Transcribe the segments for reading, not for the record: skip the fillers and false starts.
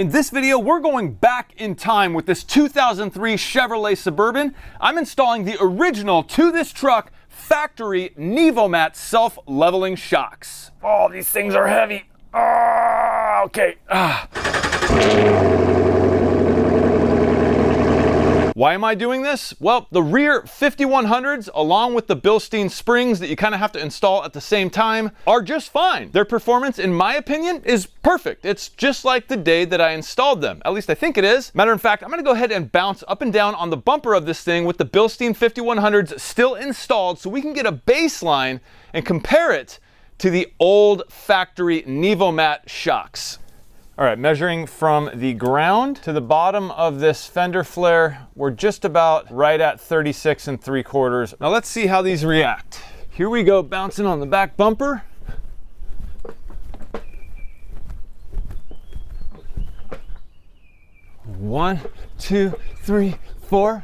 In this video, we're going back in time with this 2003 Chevrolet Suburban. I'm installing the original to this truck factory Nivomat self-leveling shocks. Oh, these things are heavy. Okay. Why am I doing this? Well, the rear 5100s, along with the Bilstein springs that you kind of have to install at the same time, are just fine. Their performance, in my opinion, is perfect. It's just like the day that I installed them. At least I think it is. Matter of fact, I'm gonna go ahead and bounce up and down on the bumper of this thing with the Bilstein 5100s still installed so we can get a baseline and compare it to the old factory Nivomat shocks. All right, measuring from the ground to the bottom of this fender flare, we're just about right at 36 3/4. Now let's see how these react. Here we go, bouncing on the back bumper. One, two, three, four.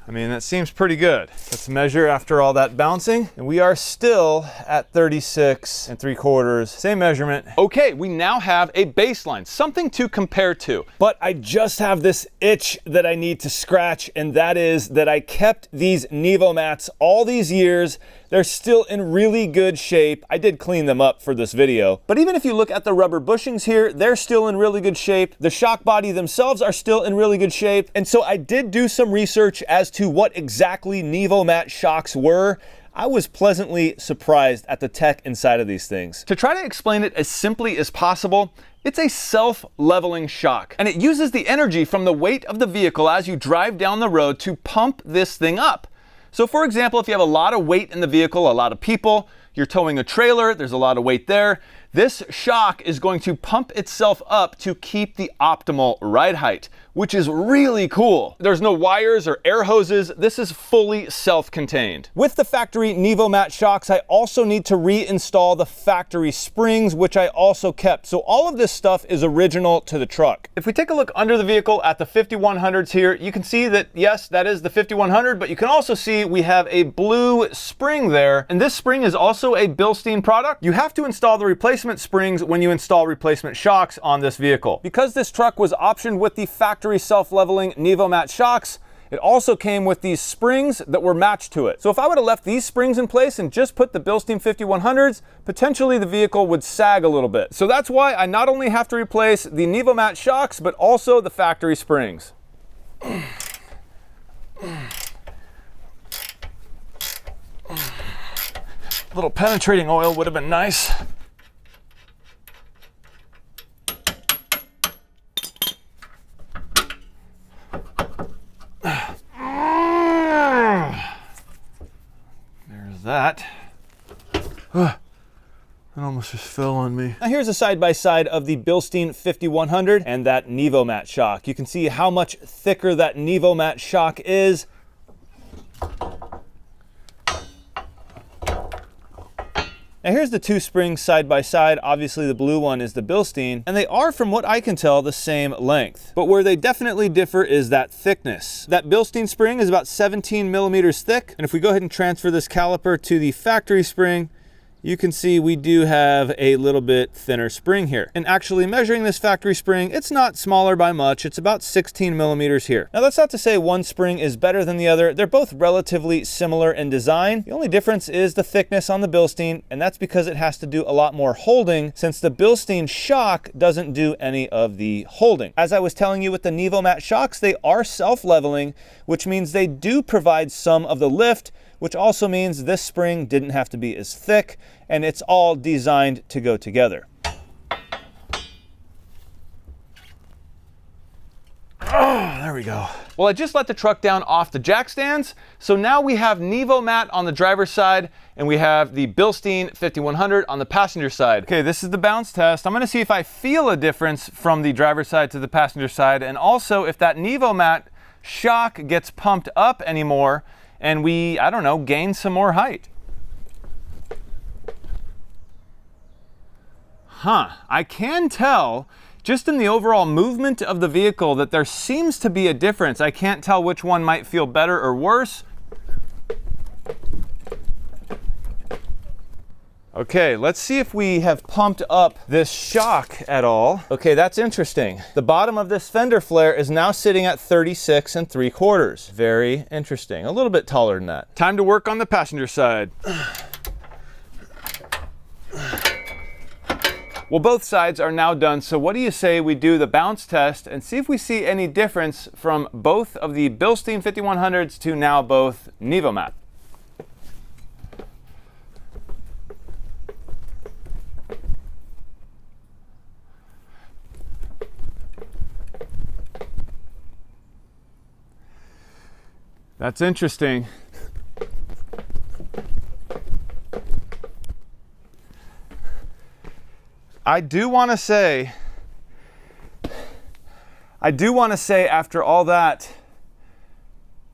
I mean, that seems pretty good. Let's measure after all that bouncing. And we are still at 36 3/4, same measurement. Okay, we now have a baseline, something to compare to. But I just have this itch that I need to scratch, and that is that I kept these Nivomats all these years. They're still in really good shape. I did clean them up for this video. But even if you look at the rubber bushings here, they're still in really good shape. The shock body themselves are still in really good shape. And so I did do some research as to what exactly Nivomat shocks were. I was pleasantly surprised at the tech inside of these things. To try to explain it as simply as possible, it's a self-leveling shock, and it uses the energy from the weight of the vehicle as you drive down the road to pump this thing up. So for example, if you have a lot of weight in the vehicle, a lot of people, you're towing a trailer, there's a lot of weight there, this shock is going to pump itself up to keep the optimal ride height, which is really cool. There's no wires or air hoses. This is fully self-contained. With the factory Nivomat shocks, I also need to reinstall the factory springs, which I also kept. So all of this stuff is original to the truck. If we take a look under the vehicle at the 5100s here, you can see that, yes, that is the 5100, but you can also see we have a blue spring there. And this spring is also a Bilstein product. You have to install the replacement springs when you install replacement shocks on this vehicle. Because this truck was optioned with the factory self-leveling Nivomat shocks, it also came with these springs that were matched to it. So if I would have left these springs in place and just put the Bilstein 5100s, potentially the vehicle would sag a little bit. So that's why I not only have to replace the Nivomat shocks, but also the factory springs. A little penetrating oil would have been nice. That. It almost just fell on me. Now here's a side-by-side of the Bilstein 5100 and that Nivomat shock. You can see how much thicker that Nivomat shock is. Now here's the two springs side by side. Obviously the blue one is the Bilstein, and they are, from what I can tell, the same length. But where they definitely differ is that thickness. That Bilstein spring is about 17 millimeters thick, and if we go ahead and transfer this caliper to the factory spring, you can see we do have a little bit thinner spring here. And actually measuring this factory spring, it's not smaller by much. It's about 16 millimeters here. Now that's not to say one spring is better than the other. They're both relatively similar in design. The only difference is the thickness on the Bilstein, and that's because it has to do a lot more holding, since the Bilstein shock doesn't do any of the holding. As I was telling you with the Nivomat shocks, they are self-leveling, which means they do provide some of the lift, which also means this spring didn't have to be as thick, and it's all designed to go together. Oh, there we go. Well, I just let the truck down off the jack stands, so now we have Nivomat on the driver's side, and we have the Bilstein 5100 on the passenger side. Okay, this is the bounce test. I'm gonna see if I feel a difference from the driver's side to the passenger side, and also if that Nivomat shock gets pumped up anymore, and we, I don't know, gain some more height. I can tell just in the overall movement of the vehicle that there seems to be a difference. I can't tell which one might feel better or worse. Okay, let's see if we have pumped up this shock at all. Okay, that's interesting. The bottom of this fender flare is now sitting at 36 3/4. Very interesting. A little bit taller than that. Time to work on the passenger side. Well, both sides are now done, so what do you say we do the bounce test and see if we see any difference from both of the Bilstein 5100s to now both Nivomat. That's interesting. I do want to say after all that,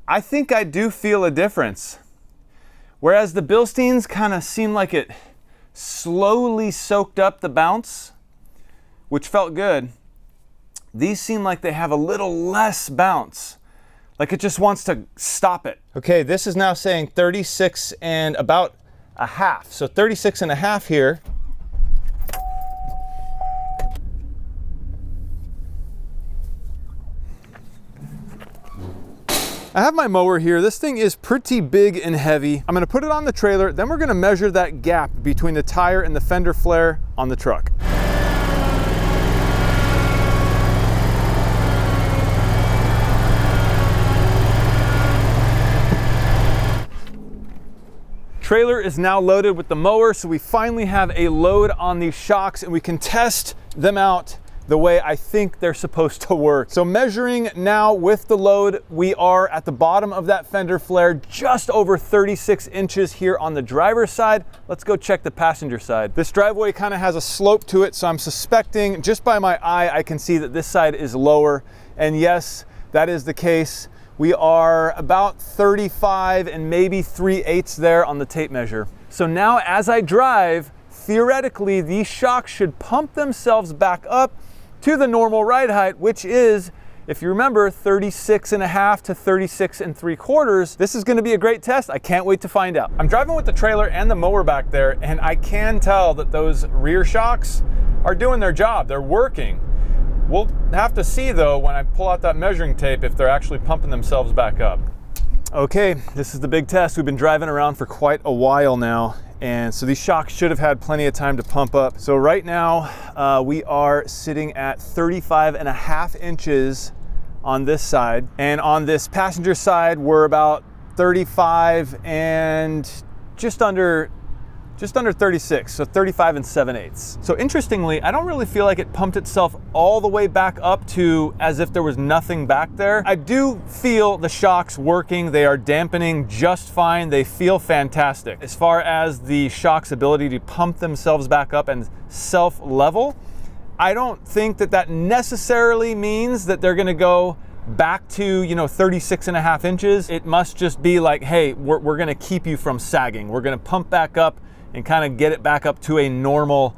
I think I do feel a difference. Whereas the Bilsteins kind of seemed like it slowly soaked up the bounce, which felt good. These seem like they have a little less bounce. Like it just wants to stop it. Okay, this is now saying 36 and about a half. So 36 and a half here. I have my mower here. This thing is pretty big and heavy. I'm gonna put it on the trailer, then we're gonna measure that gap between the tire and the fender flare on the truck. Trailer is now loaded with the mower, so we finally have a load on these shocks and we can test them out the way I think they're supposed to work. So measuring now with the load, we are at the bottom of that fender flare, just over 36 inches here on the driver's side. Let's go check the passenger side. This driveway kind of has a slope to it, so I'm suspecting just by my eye, I can see that this side is lower. And yes, that is the case. We are about 35 and maybe 3/8 there on the tape measure. So now as I drive, theoretically, these shocks should pump themselves back up to the normal ride height, which is, if you remember, 36 and a half to 36 3/4. This is gonna be a great test. I can't wait to find out. I'm driving with the trailer and the mower back there, and I can tell that those rear shocks are doing their job. They're working. We'll have to see though when I pull out that measuring tape if they're actually pumping themselves back up. Okay, this is the big test. We've been driving around for quite a while now, and so these shocks should have had plenty of time to pump up. So right now we are sitting at 35 and a half inches on this side, and on this passenger side we're about 35 and just under 36, so 35 and 7/8. So interestingly, I don't really feel like it pumped itself all the way back up to as if there was nothing back there. I do feel the shocks working. They are dampening just fine. They feel fantastic. As far as the shocks' ability to pump themselves back up and self-level, I don't think that that necessarily means that they're gonna go back to 36 and a half inches. It must just be like, hey, we're gonna keep you from sagging. We're gonna pump back up and kind of get it back up to a normal,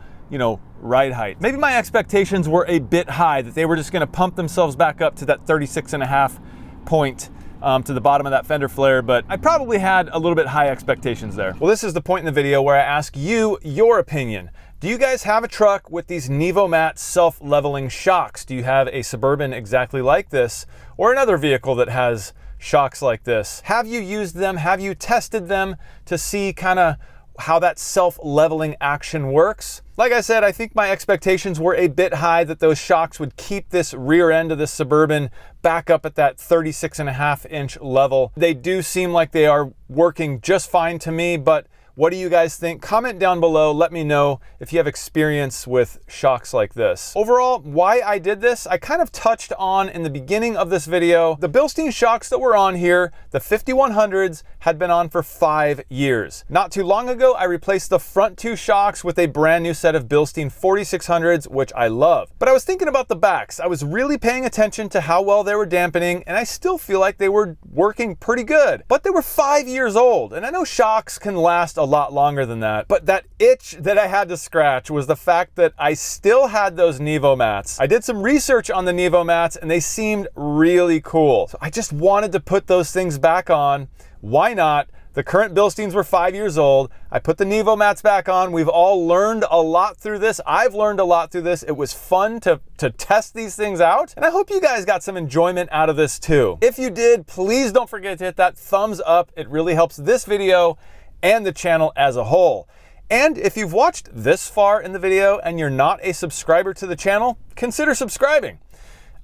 ride height. Maybe my expectations were a bit high, that they were just gonna pump themselves back up to that 36 and a half point to the bottom of that fender flare, but I probably had a little bit high expectations there. Well, this is the point in the video where I ask you your opinion. Do you guys have a truck with these Nivomat self-leveling shocks? Do you have a Suburban exactly like this, or another vehicle that has shocks like this? Have you used them? Have you tested them to see kind of how that self-leveling action works? Like I said, I think my expectations were a bit high that those shocks would keep this rear end of this Suburban back up at that 36 and a half inch level. They do seem like they are working just fine to me, but what do you guys think? Comment down below. Let me know if you have experience with shocks like this. Overall, why I did this, I kind of touched on in the beginning of this video. The Bilstein shocks that were on here, the 5100s, had been on for 5 years. Not too long ago, I replaced the front two shocks with a brand new set of Bilstein 4600s, which I love. But I was thinking about the backs. I was really paying attention to how well they were dampening, and I still feel like they were working pretty good. But they were 5 years old, and I know shocks can last a lot longer than that, but that itch that I had to scratch was the fact that I still had those Nivomats. I did some research on the Nivomats and they seemed really cool. So I just wanted to put those things back on. Why not? The current Bilsteins were 5 years old. I put the Nivomats back on. We've all learned a lot through this. I've learned a lot through this. It was fun to test these things out, and I hope you guys got some enjoyment out of this too. If you did, please don't forget to hit that thumbs up. It really helps this video and the channel as a whole. And if you've watched this far in the video and you're not a subscriber to the channel, consider subscribing.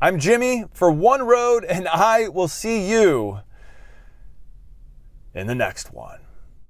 I'm Jimmy for One Road, and I will see you in the next one.